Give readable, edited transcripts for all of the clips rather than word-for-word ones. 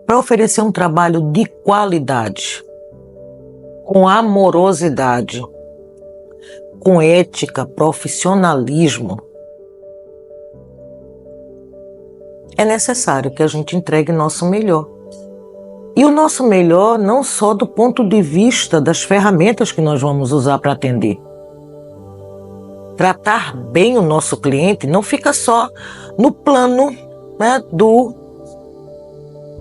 para oferecer um trabalho de qualidade, com amorosidade, com ética, profissionalismo, é necessário que a gente entregue nosso melhor. E o nosso melhor não só do ponto de vista das ferramentas que nós vamos usar para atender. Tratar bem o nosso cliente não fica só no plano, né,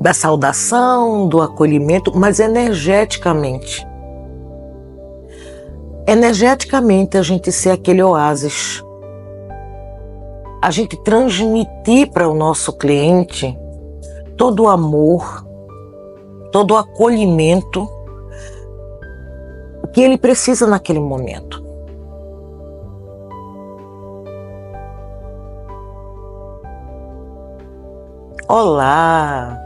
da saudação, do acolhimento, mas energeticamente. Energeticamente a gente ser aquele oásis. A gente transmitir para o nosso cliente todo o amor, todo o acolhimento que ele precisa naquele momento. Olá!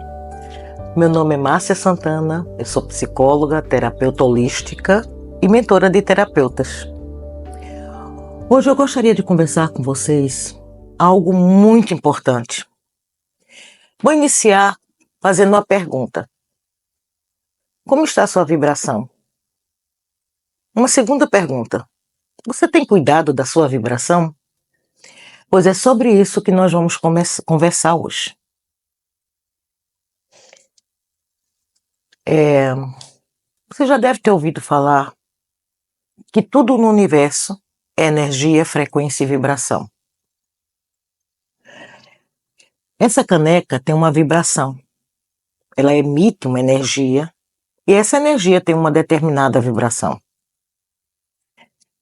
Meu nome é Márcia Santana, eu sou psicóloga, terapeuta holística e mentora de terapeutas. Hoje eu gostaria de conversar com vocês algo muito importante. Vou iniciar fazendo uma pergunta. Como está a sua vibração? Uma segunda pergunta. Você tem cuidado da sua vibração? Pois é sobre isso que nós vamos conversar hoje. Você já deve ter ouvido falar que tudo no universo é energia, frequência e vibração. Essa caneca tem uma vibração. Ela emite uma energia e essa energia tem uma determinada vibração.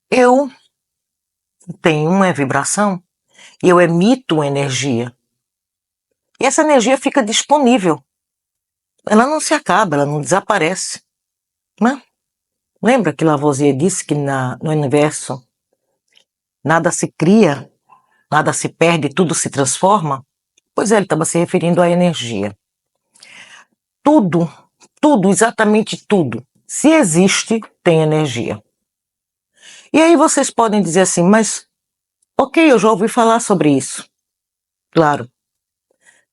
Eu tenho uma vibração e eu emito uma energia. E essa energia fica disponível. Ela não se acaba, ela não desaparece. Né? Lembra que Lavoisier disse que no universo nada se cria, nada se perde, tudo se transforma? Pois é, ele estava se referindo à energia. Tudo, exatamente tudo, se existe, tem energia. E aí vocês podem dizer assim, mas ok, eu já ouvi falar sobre isso. Claro,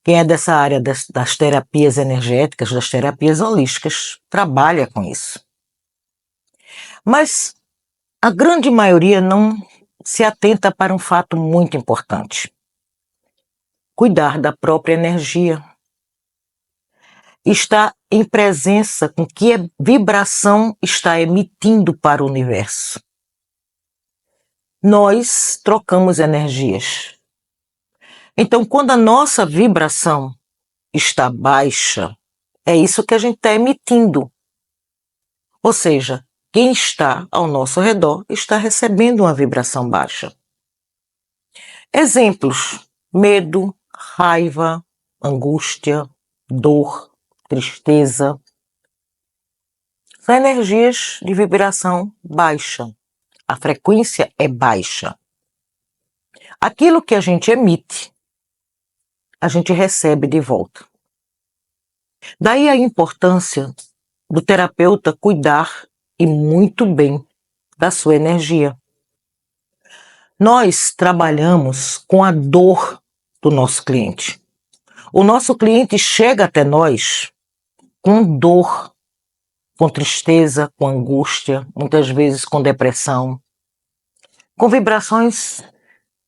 quem é dessa área das terapias energéticas, das terapias holísticas, trabalha com isso. Mas a grande maioria não se atenta para um fato muito importante. Cuidar da própria energia. Está em presença com que a vibração está emitindo para o universo. Nós trocamos energias. Então, quando a nossa vibração está baixa, é isso que a gente está emitindo. Ou seja, quem está ao nosso redor está recebendo uma vibração baixa. Exemplos: medo, raiva, angústia, dor, tristeza. São energias de vibração baixa. A frequência é baixa. Aquilo que a gente emite, a gente recebe de volta. Daí a importância do terapeuta cuidar e muito bem da sua energia. Nós trabalhamos com a dor do nosso cliente. O nosso cliente chega até nós com dor, com tristeza, com angústia, muitas vezes com depressão, com vibrações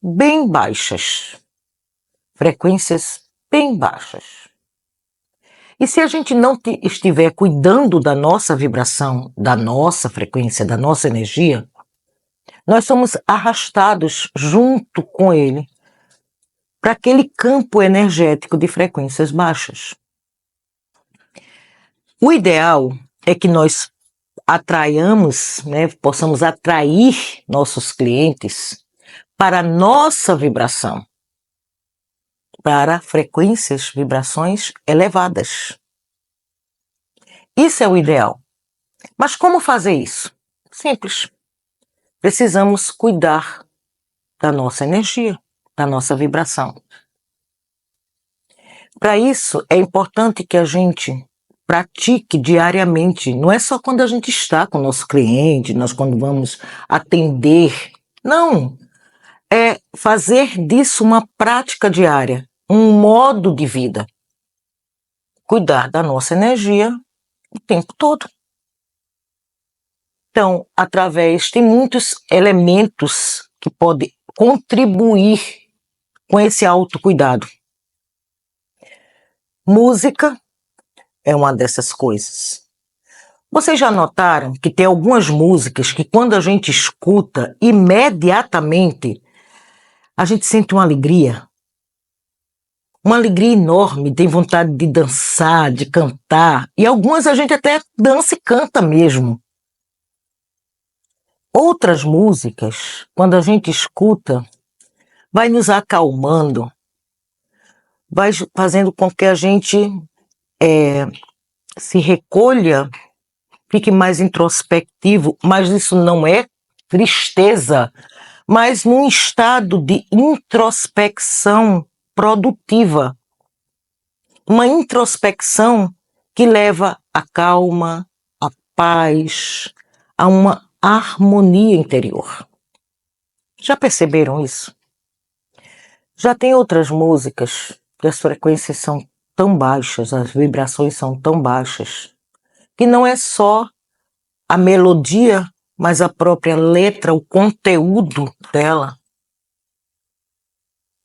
bem baixas, frequências bem baixas. E se a gente não estiver cuidando da nossa vibração, da nossa frequência, da nossa energia, nós somos arrastados junto com ele para aquele campo energético de frequências baixas. O ideal é que nós atraiamos, possamos atrair nossos clientes para a nossa vibração, para frequências, vibrações elevadas. Isso é o ideal. Mas como fazer isso? Simples. Precisamos cuidar da nossa energia, da nossa vibração. Para isso, é importante que a gente pratique diariamente. Não é só quando a gente está com o nosso cliente, nós quando vamos atender. Não! É fazer disso uma prática diária, um modo de vida. cuidar da nossa energia o tempo todo. Então, tem muitos elementos que podem contribuir com esse autocuidado. Música é uma dessas coisas. Vocês já notaram que tem algumas músicas que quando a gente escuta, imediatamente a gente sente uma alegria enorme, tem vontade de dançar, de cantar, e algumas a gente até dança e canta mesmo. Outras músicas, quando a gente escuta, vai nos acalmando, vai fazendo com que a gente se recolha, fique mais introspectivo, mas isso não é tristeza, mas num estado de introspecção produtiva. Uma introspecção que leva à calma, à paz, a uma harmonia interior. Já perceberam isso? Já tem outras músicas que as frequências são tão baixas, as vibrações são tão baixas, que não é só a melodia, mas a própria letra, o conteúdo dela,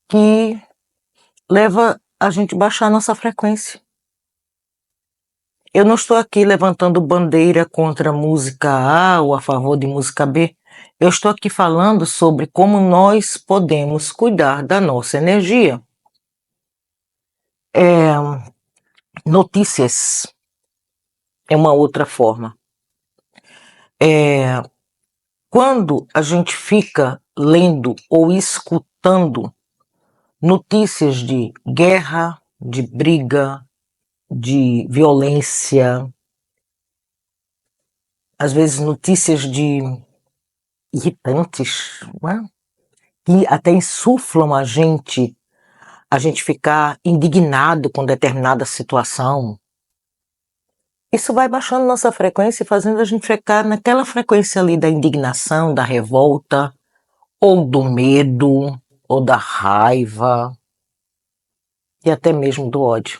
que leva a gente a baixar a nossa frequência. Eu não estou aqui levantando bandeira contra a música A ou a favor de música B. Eu estou aqui falando sobre como nós podemos cuidar da nossa energia. Notícias é uma outra forma. Quando a gente fica lendo ou escutando notícias de guerra, de briga, de violência, às vezes notícias de irritantes, né? Que até insuflam a gente ficar indignado com determinada situação. Isso vai baixando nossa frequência e fazendo a gente ficar naquela frequência ali da indignação, da revolta, ou do medo, ou da raiva, e até mesmo do ódio.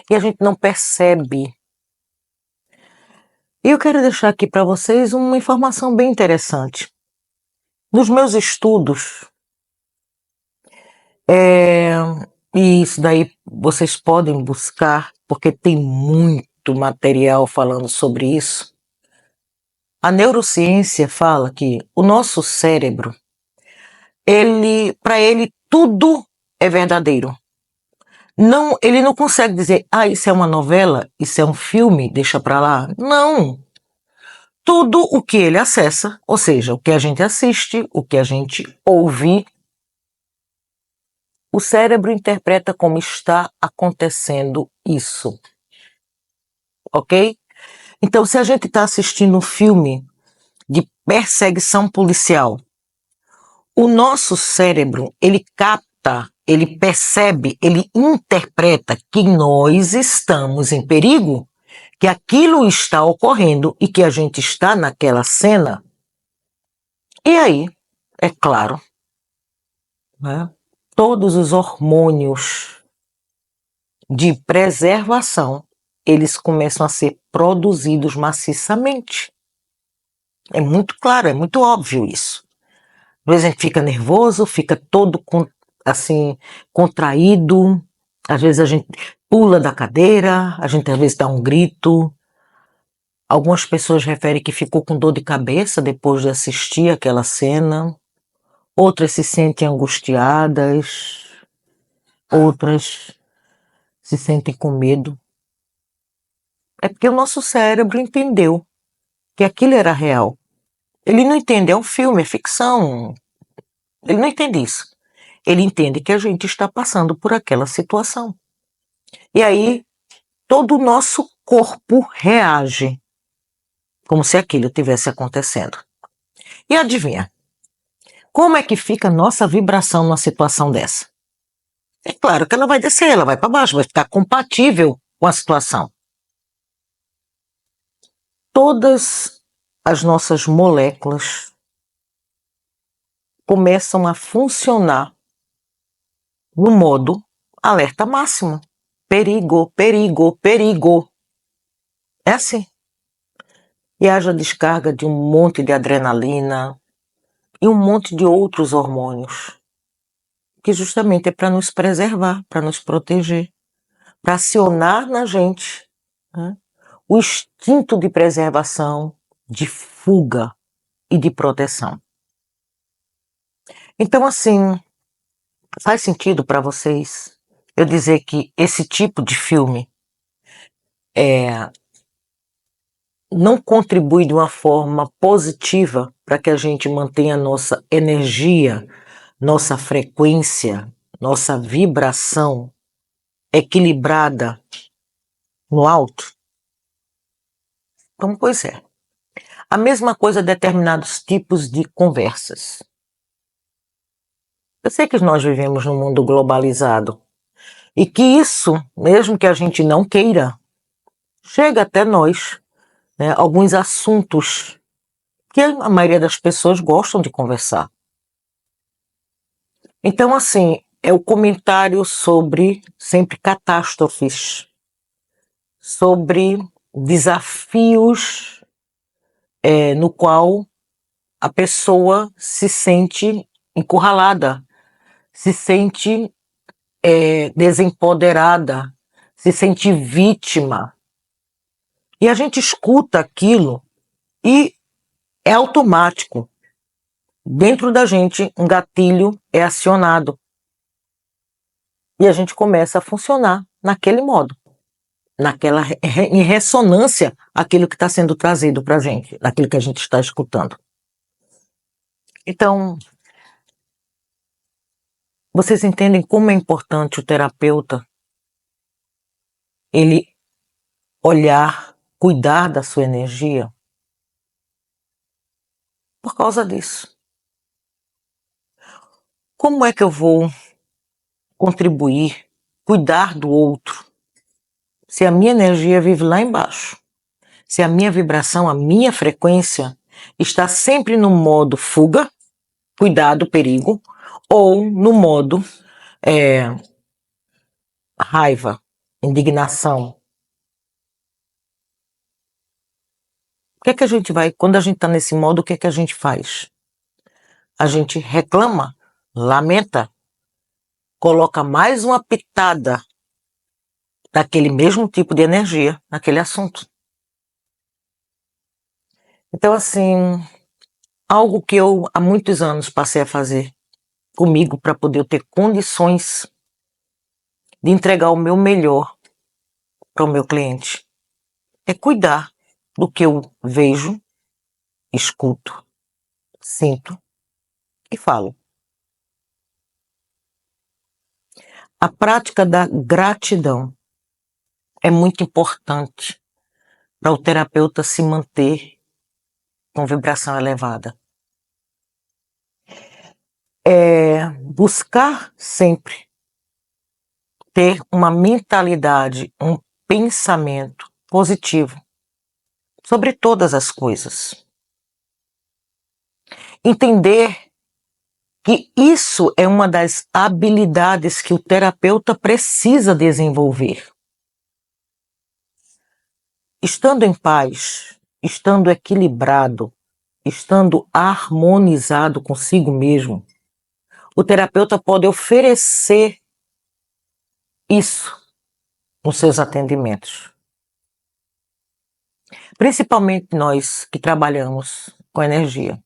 E a gente não percebe. E eu quero deixar aqui para vocês uma informação bem interessante. Nos meus estudos, e isso daí vocês podem buscar, porque tem muito material falando sobre isso. A neurociência fala que o nosso cérebro, para ele tudo é verdadeiro. Não, ele não consegue dizer, isso é uma novela, isso é um filme, deixa pra lá. Não. Tudo o que ele acessa, ou seja, o que a gente assiste, o que a gente ouve, o cérebro interpreta como está acontecendo isso. Ok? Então, se a gente está assistindo um filme de perseguição policial, o nosso cérebro, ele capta, ele percebe, ele interpreta que nós estamos em perigo, que aquilo está ocorrendo e que a gente está naquela cena. E aí, é claro, né, todos os hormônios de preservação, eles começam a ser produzidos maciçamente. É muito claro, é muito óbvio isso. Às vezes a gente fica nervoso, fica todo assim, contraído, às vezes a gente pula da cadeira, a gente às vezes dá um grito. Algumas pessoas referem que ficou com dor de cabeça depois de assistir aquela cena, outras se sentem angustiadas, outras se sentem com medo. É porque o nosso cérebro entendeu que aquilo era real. Ele não entende, é um filme, é ficção. Ele não entende isso. Ele entende que a gente está passando por aquela situação. E aí, todo o nosso corpo reage, como se aquilo estivesse acontecendo. E adivinha? Como é que fica a nossa vibração numa situação dessa? É claro que ela vai descer, ela vai para baixo, vai ficar compatível com a situação. Todas as nossas moléculas começam a funcionar no modo alerta máximo. perigo, perigo, perigo. É assim. E haja descarga de um monte de adrenalina e um monte de outros hormônios, que justamente é para nos preservar, para nos proteger, para acionar na gente, né, o instinto de preservação, de fuga e de proteção. Então, assim, faz sentido para vocês eu dizer que esse tipo de filme não contribui de uma forma positiva para que a gente mantenha nossa energia, nossa frequência, nossa vibração equilibrada no alto? Então, pois é. A mesma coisa determinados tipos de conversas. Eu sei que nós vivemos num mundo globalizado e que isso, mesmo que a gente não queira, chega até nós, né, alguns assuntos que a maioria das pessoas gostam de conversar. Então, assim, é o comentário sobre sempre catástrofes, sobre desafios no qual a pessoa se sente encurralada, se sente desempoderada, se sente vítima. E a gente escuta aquilo e é automático. Dentro da gente, um gatilho é acionado. E a gente começa a funcionar naquele modo, em ressonância àquilo que está sendo trazido para a gente, naquilo que a gente está escutando. Então, vocês entendem como é importante o terapeuta ele olhar, cuidar da sua energia? Por causa disso. Como é que eu vou contribuir, cuidar do outro, se a minha energia vive lá embaixo? Se a minha vibração, a minha frequência está sempre no modo fuga, cuidado, perigo, ou no modo raiva, indignação. O que é que a gente vai, quando a gente está nesse modo, o que é que a gente faz? A gente reclama, lamenta, coloca mais uma pitada daquele mesmo tipo de energia naquele assunto. Então, assim, algo que eu há muitos anos passei a fazer comigo para poder ter condições de entregar o meu melhor para o meu cliente é cuidar do que eu vejo, escuto, sinto e falo. A prática da gratidão é muito importante para o terapeuta se manter com vibração elevada. Buscar sempre ter uma mentalidade, um pensamento positivo sobre todas as coisas. Entender que isso é uma das habilidades que o terapeuta precisa desenvolver. Estando em paz, estando equilibrado, estando harmonizado consigo mesmo, o terapeuta pode oferecer isso nos seus atendimentos. Principalmente nós que trabalhamos com energia.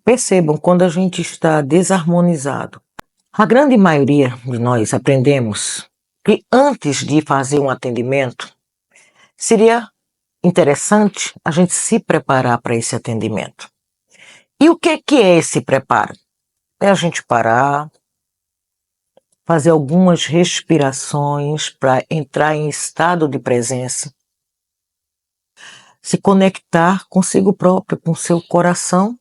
Percebam, quando a gente está desarmonizado, a grande maioria de nós aprendemos que antes de fazer um atendimento, seria interessante a gente se preparar para esse atendimento. E o que é esse preparo? É a gente parar, fazer algumas respirações para entrar em estado de presença, se conectar consigo próprio, com seu coração,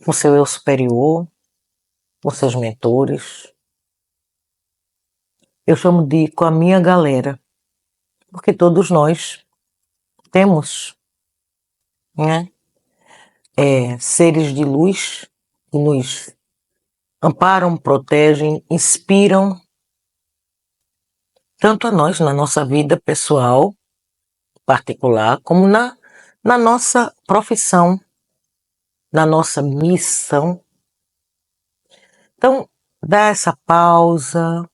com seu eu superior, com seus mentores. Eu chamo de com a minha galera, porque todos nós temos, né, seres de luz que nos amparam, protegem, inspiram tanto a nós na nossa vida pessoal, particular, como na nossa profissão, na nossa missão. Então, dar essa pausa,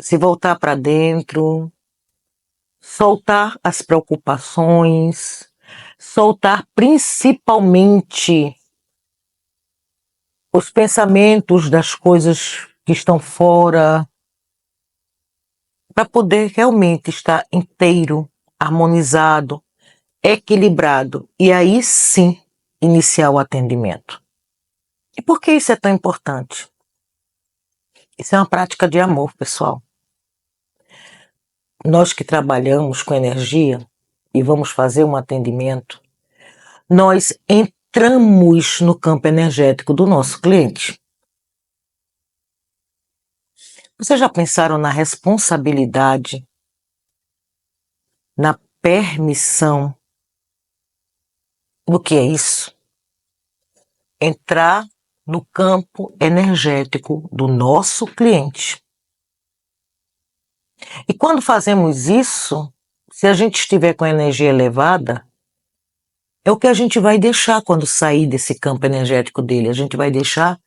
se voltar para dentro, soltar as preocupações, soltar principalmente os pensamentos das coisas que estão fora, para poder realmente estar inteiro, harmonizado, equilibrado e aí sim iniciar o atendimento. E por que isso é tão importante? Isso é uma prática de amor, pessoal. Nós que trabalhamos com energia e vamos fazer um atendimento, nós entramos no campo energético do nosso cliente. Vocês já pensaram na responsabilidade, na permissão? O que é isso? Entrar no campo energético do nosso cliente. E quando fazemos isso, se a gente estiver com a energia elevada, é o que a gente vai deixar quando sair desse campo energético dele. A gente vai deixar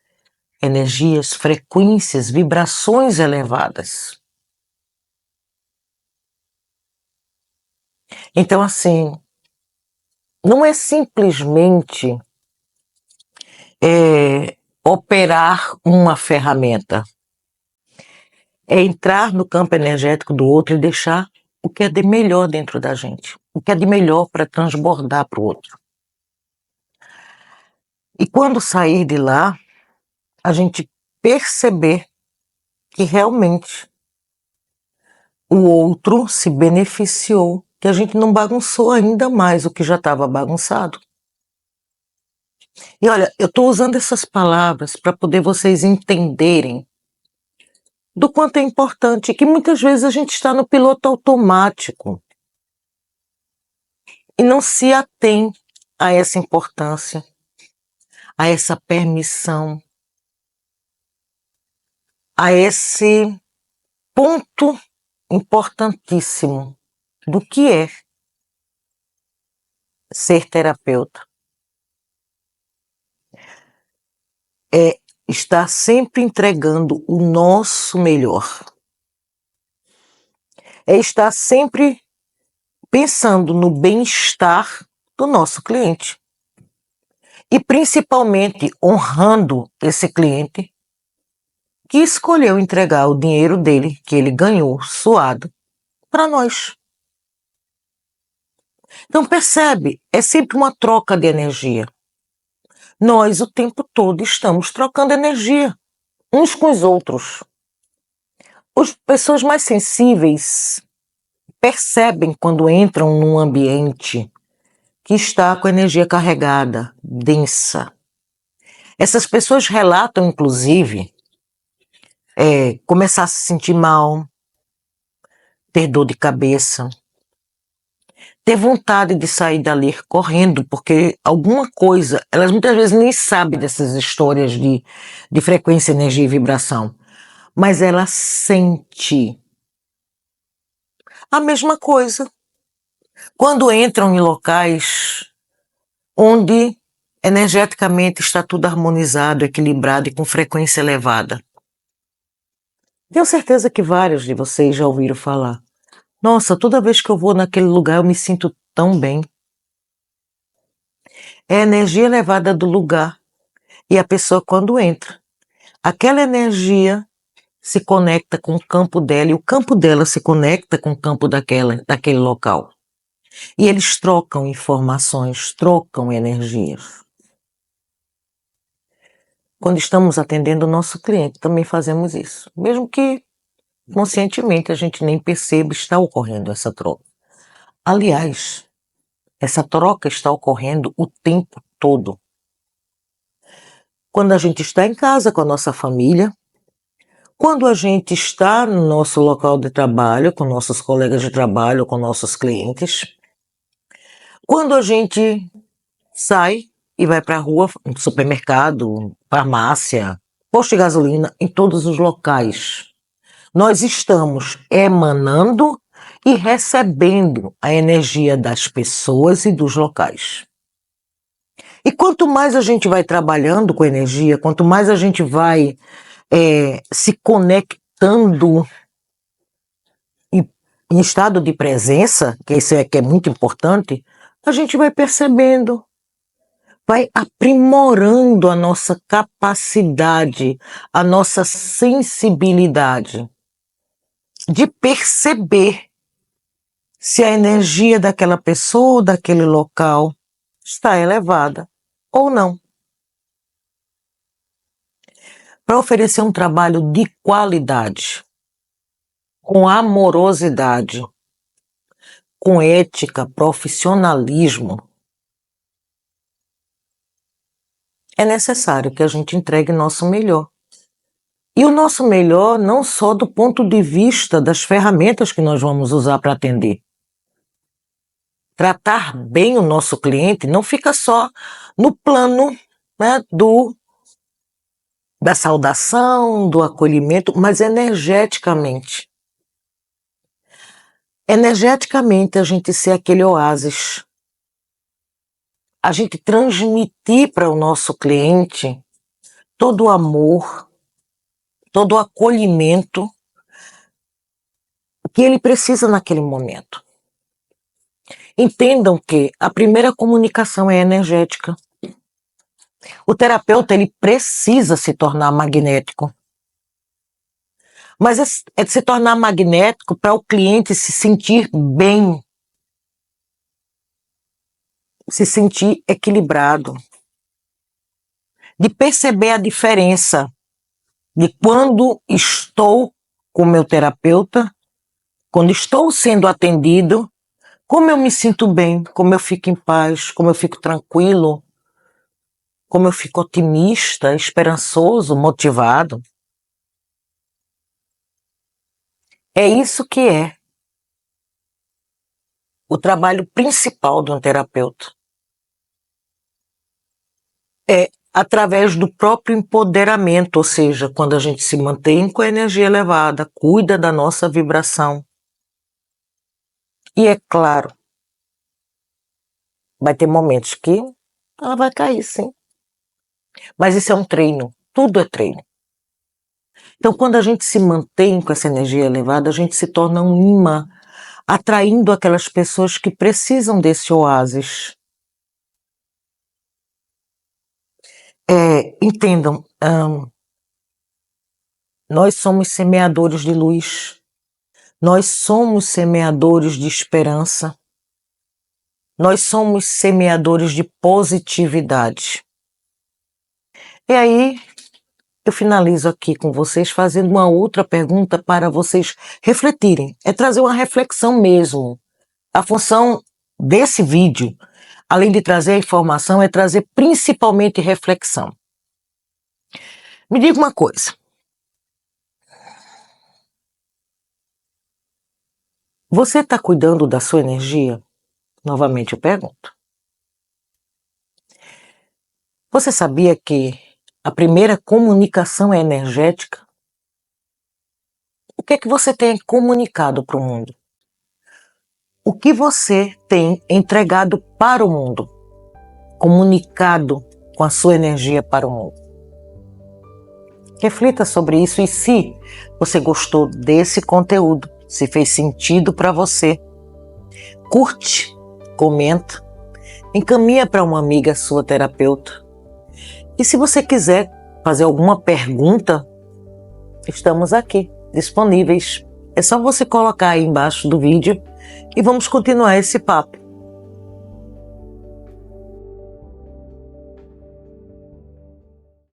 energias, frequências, vibrações elevadas. Então, assim, não é simplesmente operar uma ferramenta. É entrar no campo energético do outro e deixar o que é de melhor dentro da gente. O que é de melhor para transbordar para o outro. E quando sair de lá, a gente perceber que realmente o outro se beneficiou, que a gente não bagunçou ainda mais o que já estava bagunçado. E olha, eu estou usando essas palavras para poder vocês entenderem do quanto é importante, que muitas vezes a gente está no piloto automático e não se atém a essa importância, a essa permissão, a esse ponto importantíssimo do que é ser terapeuta. É estar sempre entregando o nosso melhor. É estar sempre pensando no bem-estar do nosso cliente. E principalmente honrando esse cliente que escolheu entregar o dinheiro dele, que ele ganhou suado, para nós. Então percebe, é sempre uma troca de energia. Nós o tempo todo estamos trocando energia, uns com os outros. As pessoas mais sensíveis percebem quando entram num ambiente que está com energia carregada, densa. Essas pessoas relatam, inclusive, começar a se sentir mal, ter dor de cabeça, ter vontade de sair dali correndo, porque alguma coisa, elas muitas vezes nem sabem dessas histórias de frequência, energia e vibração, mas ela sente a mesma coisa quando entram em locais onde energeticamente está tudo harmonizado, equilibrado e com frequência elevada. Tenho certeza que vários de vocês já ouviram falar. Nossa, toda vez que eu vou naquele lugar eu me sinto tão bem. É a energia elevada do lugar. E a pessoa quando entra, aquela energia se conecta com o campo dela e o campo dela se conecta com o campo daquele local. E eles trocam informações, trocam energias. Quando estamos atendendo o nosso cliente, também fazemos isso. Mesmo que conscientemente a gente nem perceba, está ocorrendo essa troca. Aliás, essa troca está ocorrendo o tempo todo. Quando a gente está em casa com a nossa família, quando a gente está no nosso local de trabalho, com nossos colegas de trabalho, com nossos clientes, quando a gente sai e vai para a rua, no supermercado, farmácia, posto de gasolina, em todos os locais. Nós estamos emanando e recebendo a energia das pessoas e dos locais. E quanto mais a gente vai trabalhando com energia, quanto mais a gente vai se conectando em estado de presença, que isso é que é muito importante, a gente vai percebendo, vai aprimorando a nossa capacidade, a nossa sensibilidade de perceber se a energia daquela pessoa ou daquele local está elevada ou não. Para oferecer um trabalho de qualidade, com amorosidade, com ética, profissionalismo, é necessário que a gente entregue nosso melhor. E o nosso melhor não só do ponto de vista das ferramentas que nós vamos usar para atender. Tratar bem o nosso cliente não fica só no plano, né, da saudação, do acolhimento, mas energeticamente. Energeticamente a gente ser aquele oásis. A gente transmitir para o nosso cliente todo o amor, todo o acolhimento que ele precisa naquele momento. Entendam que a primeira comunicação é energética. O terapeuta, ele precisa se tornar magnético. Mas é de se tornar magnético para o cliente se sentir bem, se sentir equilibrado, de perceber a diferença de quando estou com o meu terapeuta, quando estou sendo atendido, como eu me sinto bem, como eu fico em paz, como eu fico tranquilo, como eu fico otimista, esperançoso, motivado. É isso que é o trabalho principal de um terapeuta. É através do próprio empoderamento, ou seja, quando a gente se mantém com a energia elevada, cuida da nossa vibração. E é claro, vai ter momentos que ela vai cair, sim. Mas isso é um treino, tudo é treino. Então, quando a gente se mantém com essa energia elevada, a gente se torna um imã, atraindo aquelas pessoas que precisam desse oásis. Entendam, nós somos semeadores de luz, nós somos semeadores de esperança, nós somos semeadores de positividade. E aí, eu finalizo aqui com vocês fazendo uma outra pergunta para vocês refletirem. É trazer uma reflexão mesmo. A função desse vídeo, além de trazer a informação, é trazer principalmente reflexão. Me diga uma coisa. Você está cuidando da sua energia? Novamente eu pergunto. Você sabia que a primeira comunicação é energética? O que é que você tem comunicado para o mundo? O que você tem entregado para o mundo? Comunicado com a sua energia para o mundo? Reflita sobre isso e se você gostou desse conteúdo, se fez sentido para você, curte, comenta, encaminha para uma amiga sua terapeuta. E se você quiser fazer alguma pergunta, estamos aqui, disponíveis. É só você colocar aí embaixo do vídeo e vamos continuar esse papo.